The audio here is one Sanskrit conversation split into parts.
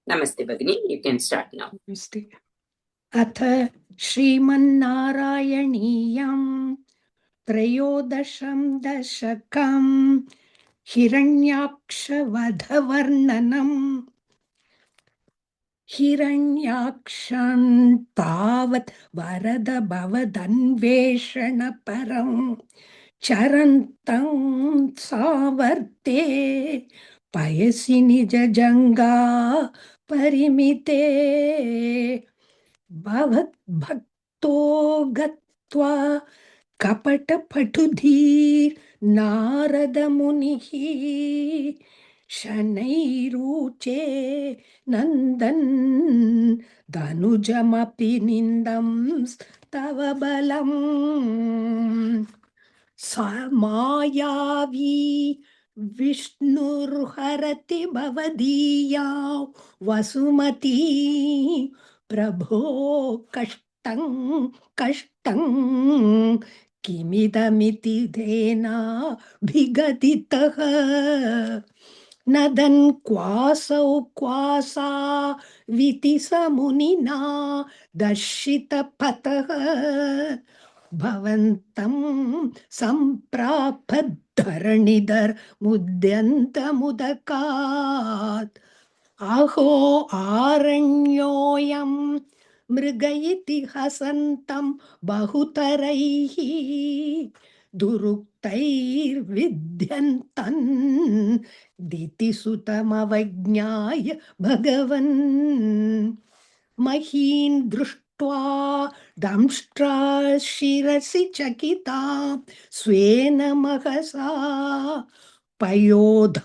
Namaste Bhagini, you can start now. नमस्ते। अथ श्रीमन्नारायणीयं त्रयोदशं दशकं हिरण्याक्षवधवर्णनम्। हिरण्याक्षं तावत् वरद भवदन्वेषणपरं चरन्तं सावर्ते पयसि निजजङ्गा परिमिते भवद्भक्तो गत्वा कपटपटुधीर् नारदमुनिः शनैरुचे नन्दन् धनुजमपि निन्दं तव बलम् सा मायावी विष्णुर्हरति भवदीया वसुमती प्रभो कष्टं कष्टं किमिदमिति धेनाभिगदितः नदन् क्वासौ क्वासा विति स मुनिना दर्शितपतः भवन्तं सम्प्रापद्धरणिधर मुद्यन्तमुदकात् अहो आरण्योऽयं मृग इति हसन्तं बहुतरैः दुरुक्तैर्विद्यन्तन् दितिसुतमवज्ञाय भगवन् महीन् दृष्ट्वा दंष्ट्रा शिरसि चकितां स्वेन महसा पयोधावाधाय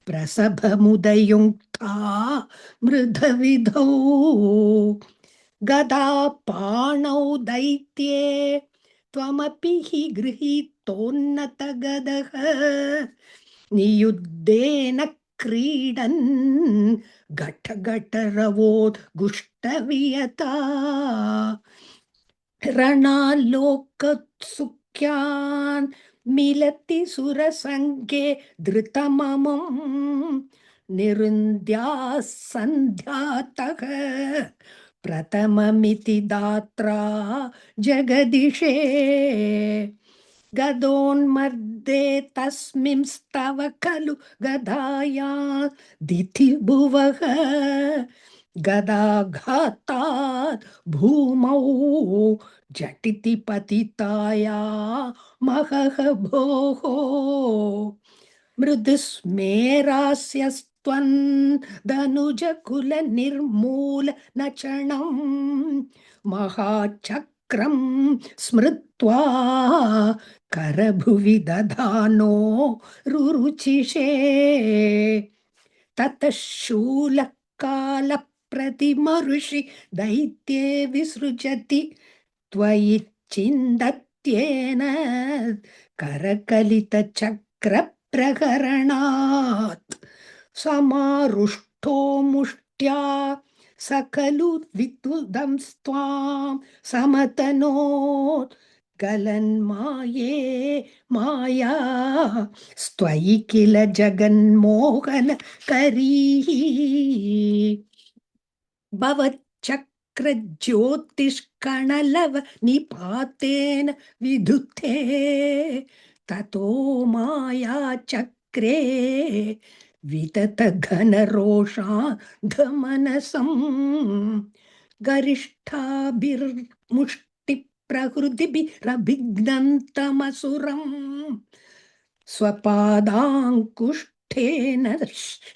प्रसभमुदयुक्ता मृधविधौ गदा पाणौ दैत्ये त्वमपि हि गृहीतोन्नतगदः नियुद्धेन क्रीडन् घटघटरवोद् गुष्टवियता रणालोकत्सुख्यान् मिलति सुरसङ्गे धृतममुं निरुन्ध्याः सन्ध्यातः प्रथममिति दात्रा जगदिशे गदोन्मर्दे तस्मिंस्तव खलु गदाया दिथिभुवः गदाघातात् भूमौ झटिति पतिताया महः भोः मृदुस्मेरास्यस्त्वन् धनुजकुलनिर्मूल नचणं महाचक्रं स्मृत्वा करभुवि दधानो रुरुचिषे ततः शूलकालप्रतिमऋषि दैत्ये विसृजति त्वयि चिन्दत्येन करकलितचक्रप्रहरणात् समारुष्टो मुष्ट्या स खलु विद्युदंस्त्वां समतनोत् गलन्माये माया स्त्वयि किल जगन्मोहन करीः भवच्चक्रज्योतिष्कणलव निपातेन विधुते ततो माया चक्रे वितत घनरोषाधमनसं गरिष्ठाभिर्मुष्टि प्रहृतिभिरभिघ्नन्तमसुरं स्वपादाङ्कुष्ठेन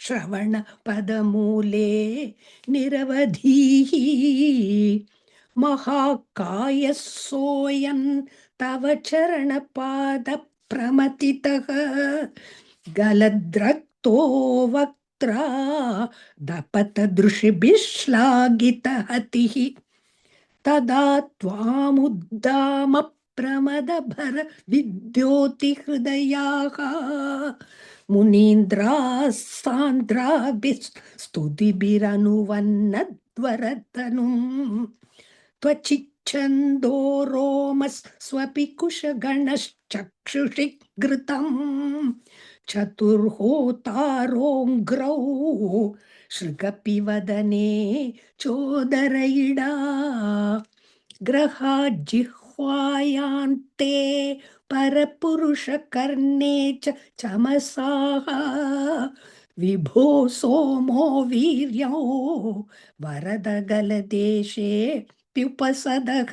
श्रवणपदमूले निरवधिः महाकायः सोऽयं तव चरणपादप्रमथितः गलद्रक्तो वक्त्रा दपतदृशिभिः श्लाघितहतिः तदा त्वामुद्दामप्रमदभर विद्योतिहृदयाः मुनीन्द्राः सान्द्राभिः स्तुतिभिरनुवन्नद्वरतनुं त्वचिच्छन्दो रोमस्वपि कुशगणश्चक्षुषि घृतम् चतुर्होतारोऽङ्घ्रौ शृगपि वदने चोदरयिडा ग्रहाज्जिह्वायान्ते परपुरुषकर्णे च चमसाः विभो सोमो वीर्यो वरदगलदेशे प्युपसदः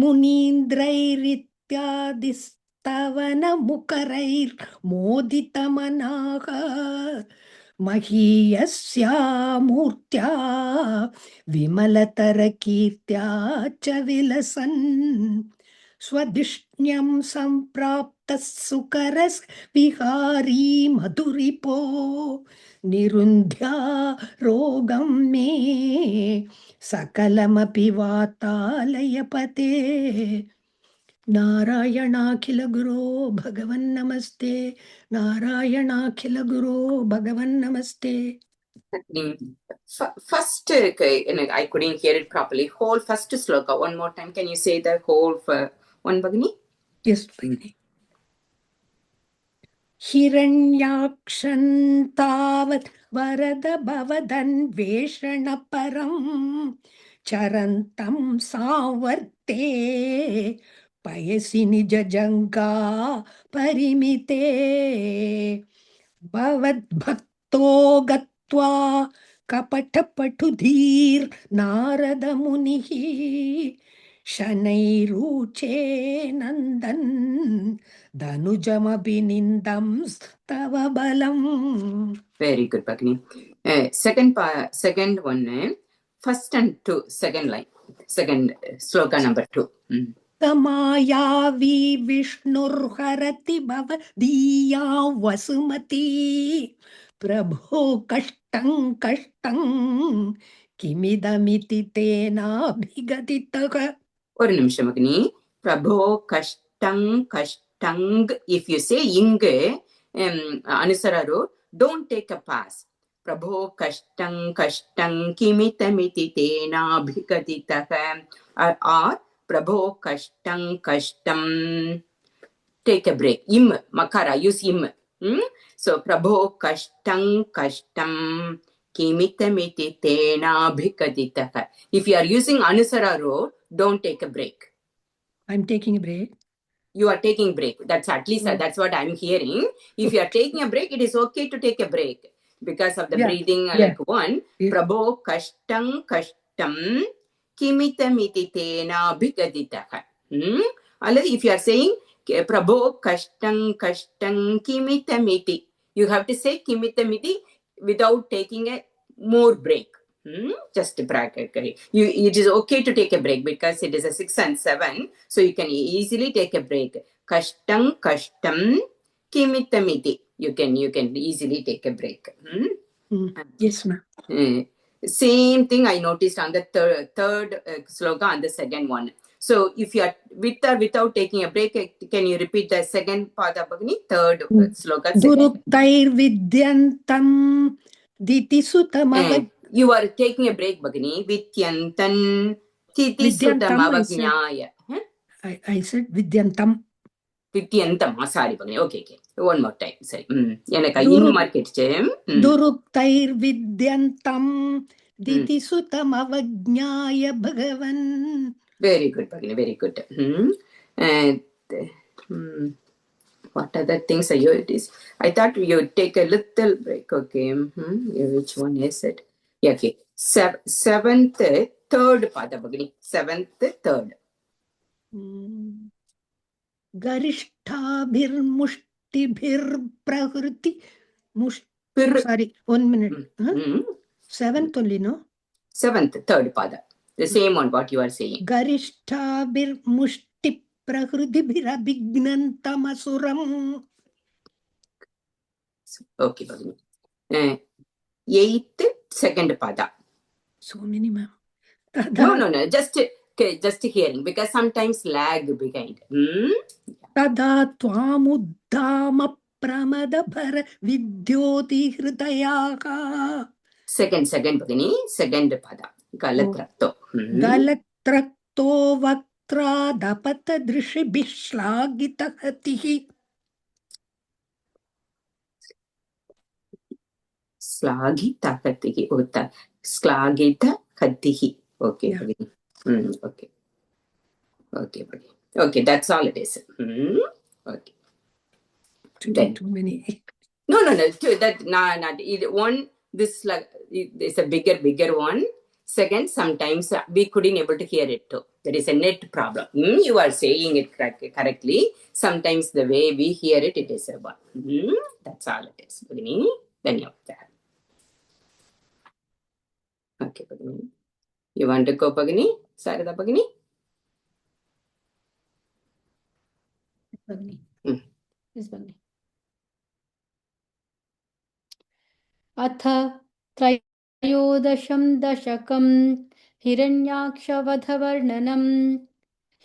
मुनीन्द्रैरित्यादिस्तवनमुकरैर्मोदितमनाः महीयस्या मूर्त्या विमलतरकीर्त्या च विलसन् स्वधिष्ण्यं सम्प्राप्तः सुकरस् विहारी मधुरिपो निरुन्ध्या रोगं मे सकलमपि वातालयपते नारायणाखिल गुरो भगवन् नमस्ते नारायणाखिल गुरो भगवन् नमस्ते First, I couldn't hear it properly. Whole first sloka. One more time. Can you say the whole one, Bhagini? Yes, Bhagini. हिरण्याक्षन्तावत् वरद भवदन्वेषणपरम् चरन्तं सावर्ते पयसि निजजङ्गा परिमिते भवद्भक्तो गत्वा कपटपटुधीर्नारदमुनिः शनैरुचे नन्दन् धनुजमभिनिन्दं तव बलम्. Very good, Bhagini. Second one, first and two, second line, second sloka number 2. मायावी विष्णुर्हरति भवदीया वसुमती प्रभो कष्टं कष्टं किमिदमिति तेनाभिगदितः. ஒரு நிமிஷம் மகனி. பிரபோ கஷ்டங் கஷ்டங். If you say ing, Anusararu, don't take a pass. Prabho kashtam kashtam kimitamiti tena bhikaditaha. Or Prabho kashtam kashtam. Take a break. Im, makara, use im. So Prabho kashtam kashtam kimitamiti tena bhikaditaha. If you are using Anusararu, don't take a break. I'm taking a break. You are taking break. That's at least that's what I'm hearing. If you are taking a break, it is okay to take a break because of the breathing. Like one, Prabho kashtam kashtam kimitamiti tena bhigaditaha. If you are saying Prabho kashtam kashtam kimitamiti, you have to say kimitamiti without taking a more break. Just practically. It is okay to take a break because it is a 6 and 7, so you can easily take a break. Kashtam kashtam kimitamiti. You can easily take a break. Yes, ma'am. Same thing I noticed on the third sloka and the second one. So if you are with or without taking a break, can you repeat the second pada, Bhagini? Third sloka. Guruktair vidyantam ditisutamavad. You are taking a break, Bhagini. Vidyantan titisutamavajñāya. I said vidyantam. Vidyantam. Sorry, Bhagini. Okay. One more time. Sorry. In market. Duruktair vidyantam ditisutamavajñāya bhagavan. Very good, Bhagini. Very good. And what other things are you? It is. I thought you would take a little break. Okay. Which one is it? Yeah, okay. Seventh, third pada, Bhagini. Seventh, third. Garishtabhirmushtibhirprahriti. Sorry, 1 minute. Seventh only, no? Seventh, third pada. The same one what you are saying. Garishtabhirmushtipprahrutibhirabhignantamasuram. Okay, Bhagini. Eighth, second pada. So many, ma'am. No. Just hearing because sometimes lag behind. Tada tvamuddhama pramadabhara vidyoti hridayaka. Second, Bhagini. Second pada. Galatrakto. Galatrakto vaktra dapata drishibhishlagitahatihi. Slagita Katihi. Slagita Katihi. Okay, Yeah. Bhagini. Okay. Okay, Bhagini. Okay, that's all it is. Okay. Too many. No. That not one. This like it's a bigger one. Second, sometimes we couldn't able to hear it too. There is a net problem. You are saying it correctly. Sometimes the way we hear it, it is a one. That's all it is. Bhagini. Then you have that. Okay, Bhagini. You want to go, Bhagini? Sarada Bhagini? Bhagini. Yes, Bhagini. अथ त्रयोदशं दशकं हिरण्याक्षवधवर्णनम्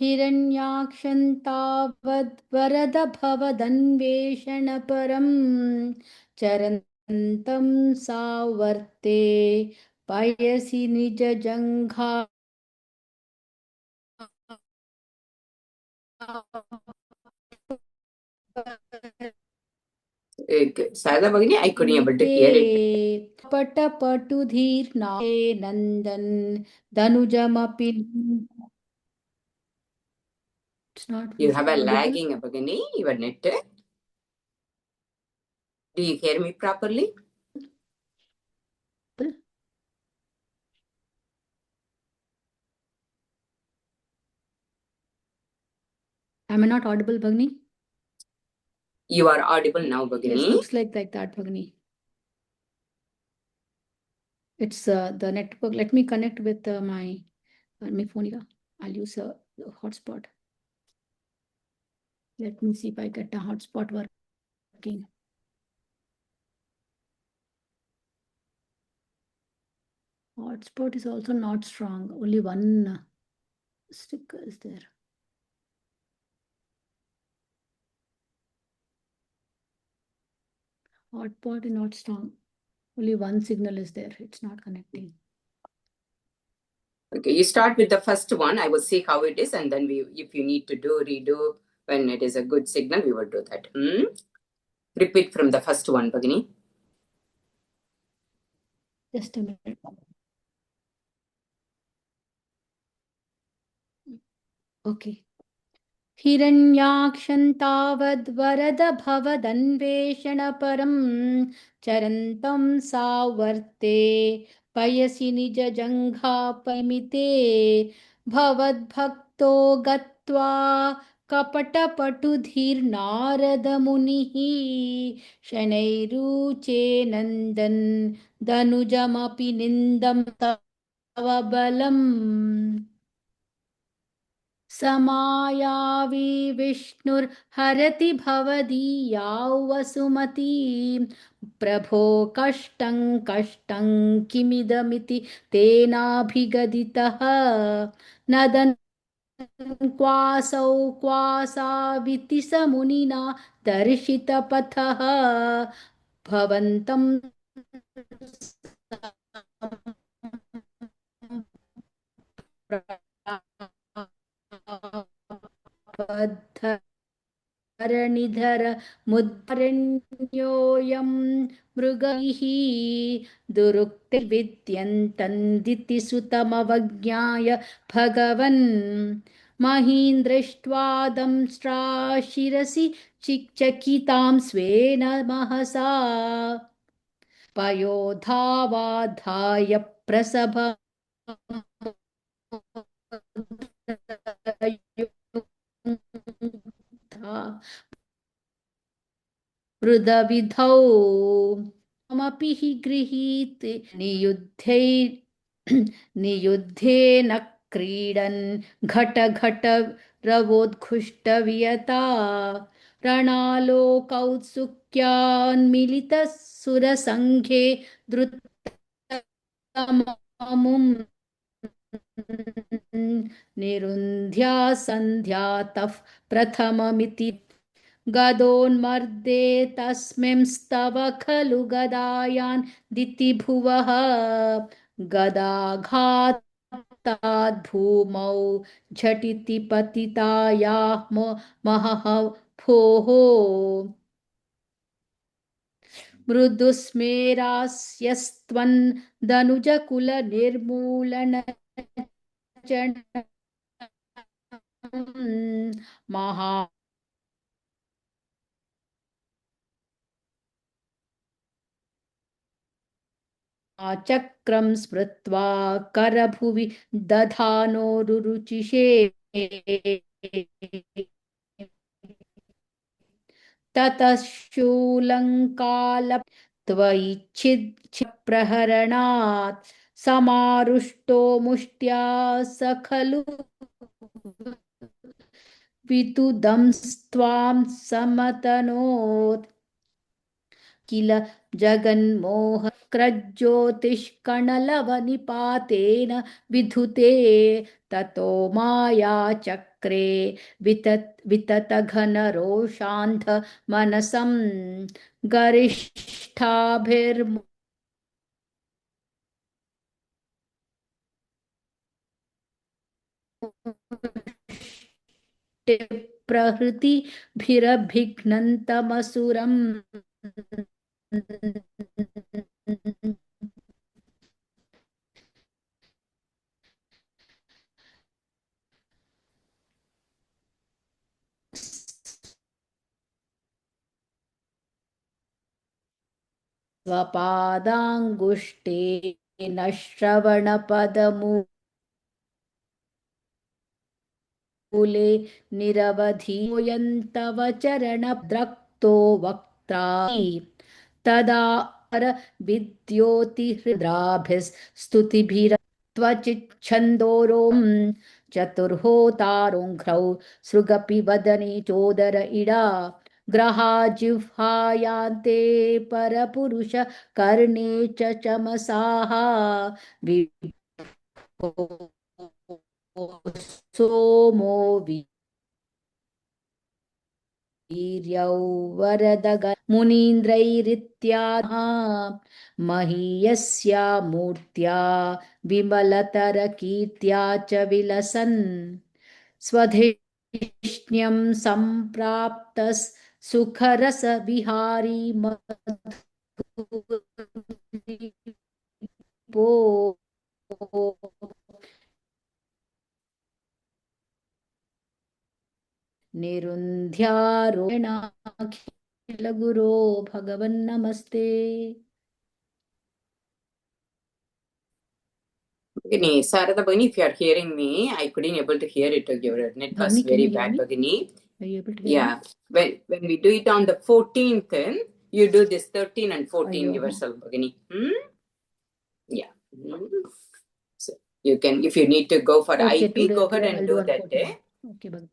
हिरण्याक्षं तावद्वरदभवदन्वेषणपरं चरन्तं सावर्ते पयसि निजजङ्घा Sarada Bhagini, I couldn't able to hear it. पटपटुधीर्नाये नन्दन् धनुजमपि It's not You have a audible. lagging, Bhagini, your net. Do you hear me properly? Am I not audible, Bhagini? You are audible now, Bhagini. Yes, looks like that, Bhagini. It's the network. Let me connect with my phone here. I'll use the hotspot. Let me see if I get a hotspot working. Hotspot is also not strong. Only one sticker is there. Hotspot is not strong. Only one signal is there. It's not connecting. Okay, you start with the first one. I will see how it is, and then if you need to redo when it is a good signal, we will do that. Repeat from the first one, Bhagini. Just a minute. Okay. हिरण्याक्षं तावद्वरदभवदन्वेषणपरं चरन्तं सावर्ते पयसि निजजङ्घापमिते भवद्भक्तो गत्वा कपटपटुधीर्नारदमुनिः शनैरुचे नन्दन् धनुजमपि निन्दं तव बलम् समायावि विष्णुर्हरति भवदीयां वसुमतीं प्रभो कष्टं किमिदमिति तेनाभिगदितः नदन् क्वासौ क्वासाविति स मुनिना दर्शितपथः भवन्तं धरणिधर मुद्धरण्योऽयं मृगैः दुरुक्तिर्विद्यन्तन्दिति सुतमवज्ञाय भगवन् महीं दृष्ट्वा दंष्ट्राशिरसि चिक्चकितां स्वेन महसा पयोधावाधाय प्रसभ वृदविधौ ममपि हि गृहीते नियुद्धेन क्रीडन् घट रवोत्कृष्टवियता रणालोकौत्सुक्यान्मिलितः सुरसङ्घे द्रुतमुम् निरुन्ध्या सन्ध्यातः प्रथममिति गदोन्मर्दे तस्मिंस्तव खलु गदायान् दितिभुवः गदाघाताद् भूमौ झटिति पतितायाः महः भोः मृदुस्मेरास्यस्त्वन् दनुजकुल निर्मूलन महा चक्रं स्मृत्वा करभुवि दधानो रुरुचिषे ततः शूलङ्काल त्वयिच्छिप्रहरणात् समारुष्टो मुष्ट्या स खलु वितुदंस्त्वां समतनोत् किल जगन्मोहक्रज्योतिष्कणलवनिपातेन विधुते ततो मायाचक्रे विततघनरोषान्ध मनसं गरिष्ठाभिर्मु प्रहृतिभिरभिघ्नन्तमसुरम् स्वपादाङ्गुष्ठेन श्रवणपदमूले निरवधियन्तव चरणद्रक्तो वक्त्रा तदा विद्योतिहृद्राभिस्तुतिभिरत्वचिच्छन्दोरों चतुर्होतारोङ्घ्रौ सृगपि वदने चोदर इडा ग्रहा जिह्वायान्ते परपुरुष कर्णे च चमसाः सोमो वीर्यौ वरदग मुनीन्द्रैरित्याह महीयस्या मूर्त्या विमलतरकीर्त्या च विलसन् स्वधिष्ण्यं सम्प्राप्तः सुखरसविहारी मधुरिपो निरुन्ध्यारोहणाखिलगुरो भगवन्नमस्ते. Bhagini, Sarada Bhagini, if you are hearing me, I couldn't able to hear it. Your net was Bhavani, can very you hear bad, me? Bhagini. Are you able to hear me? Yeah. When we do it on the 14th, you do this 13 and 14 Ayyo. yourself, Bhagini. Yeah. So you can, if you need to go for Okay, IP, today, go ahead I'll and do do on that. 14. Okay, Bhagini.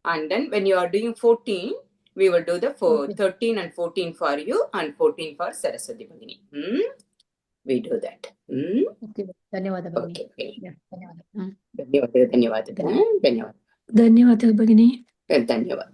And then when you are doing 14, we will do the Okay. 13 and 14 for you and 14 for Saraswati Bhagini. We do that. Okay, ಧನ್ಯವಾದ ಭಗಿನಿ. Okay, okay. Yeah, ಧನ್ಯವಾದ. ಧನ್ಯವಾದ. ಧನ್ಯವಾದ ಭಗಿನಿ. ಧನ್ಯವಾದ.